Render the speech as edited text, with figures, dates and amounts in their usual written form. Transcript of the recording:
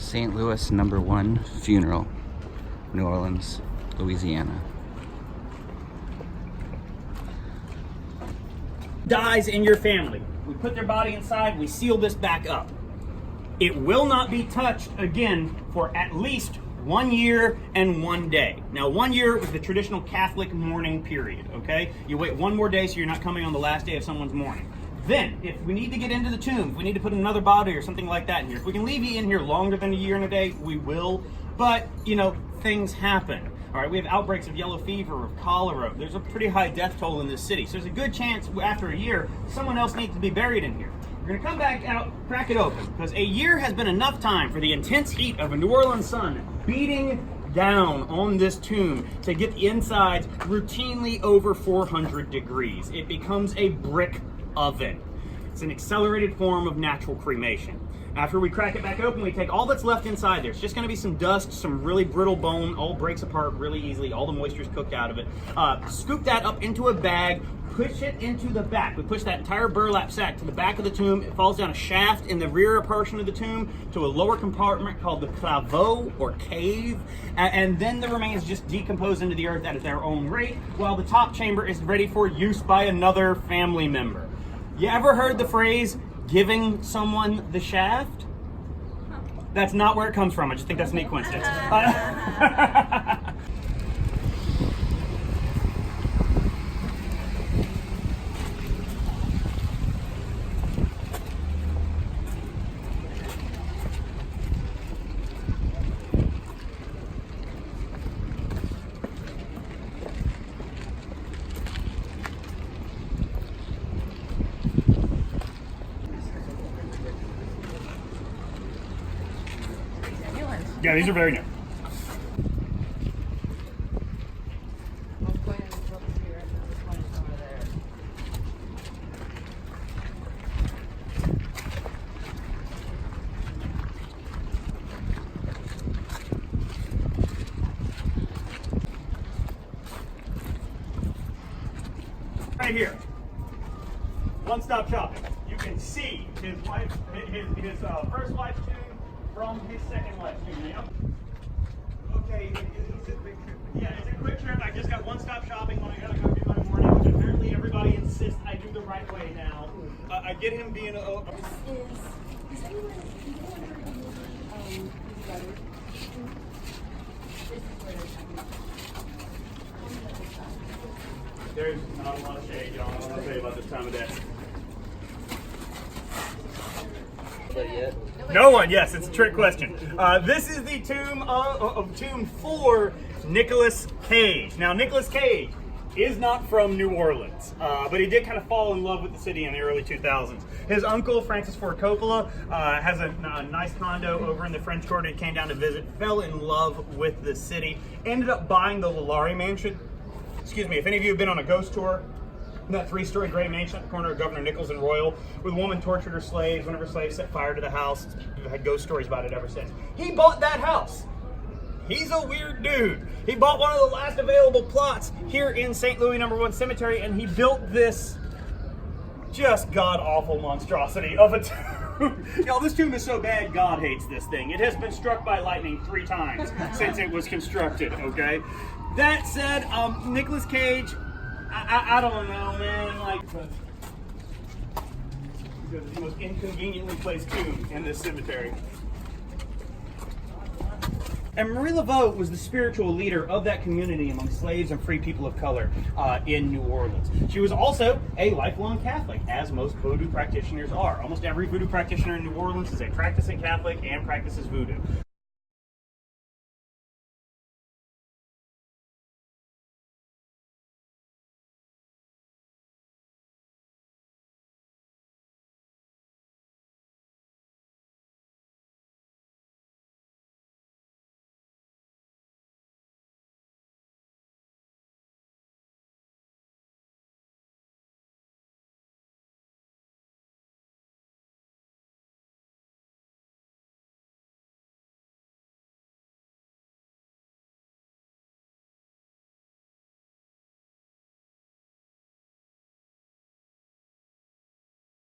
St. Louis #1 funeral, New Orleans, Louisiana. Dies in your family. We put their body inside, we seal this back up. It will not be touched again for at least 1 year and 1 day. Now, 1 year was the traditional Catholic mourning period, okay? You wait 1 more day so you're not coming on the last day of someone's mourning. Then, if we need to get into the tomb, if we need to put another body or something like that in here, if we can leave you in here longer than 1 year and a day, we will. But, you know, things happen. All right, we have outbreaks of yellow fever, of cholera. There's a pretty high death toll in this city. So there's a good chance after 1 year, someone else needs to be buried in here. We're gonna come back out, crack it open, because 1 year has been enough time for the intense heat of a New Orleans sun beating down on this tomb to get the insides routinely over 400 degrees. It becomes a brick oven. It's an accelerated form of natural cremation. After we crack it back open, we take all that's left inside there. It's just going to be some dust, some really brittle bone, all breaks apart really easily, all the moisture's cooked out of it. Scoop that up into a bag, push it into the back. We push that entire burlap sack to the back of the tomb. It falls down a shaft in the rear portion of the tomb to a lower compartment called the claveau, or cave, and then the remains just decompose into the earth at their own rate, while the top chamber is ready for use by another family member. You ever heard the phrase, giving someone the shaft? That's not where it comes from. I just think that's a neat coincidence. Yeah, these are very new. Right here, one-stop shopping. You can see his wife, his first wife's tomb from his second wife's tomb. Yep. Okay, yeah, it's a quick trip. I just got one-stop shopping when I gotta go do my morning, which apparently everybody insists I do the right way now. I get him being a. There's not a lot of shade, y'all. I don't know what to tell you about this time of day. No one, yes, it's a trick question. This is the tomb of Tomb 4, Nicolas Cage. Now, Nicolas Cage is not from New Orleans, but he did kind of fall in love with the city in the early 2000s. His uncle, Francis Ford Coppola, has a nice condo over in the French Quarter. He came down to visit, fell in love with the city, ended up buying the Lalaurie Mansion. Excuse me, if any of you have been on a ghost tour, that 3-story gray mansion at the corner of Governor Nichols and Royal, where the woman tortured her slaves. One of her slaves set fire to the house. We've had ghost stories about it ever since. He bought that house. He's a weird dude. He bought one of the last available plots here in St. Louis #1 Cemetery, and he built this just god-awful monstrosity of a tomb. Y'all, this tomb is so bad, God hates this thing. It has been struck by lightning 3 times since it was constructed, okay? That said, Nicolas Cage, I don't know, man, like, the most inconveniently placed tomb in this cemetery. And Marie Laveau was the spiritual leader of that community among slaves and free people of color in New Orleans. She was also a lifelong Catholic, as most voodoo practitioners are. Almost every voodoo practitioner in New Orleans is a practicing Catholic and practices voodoo.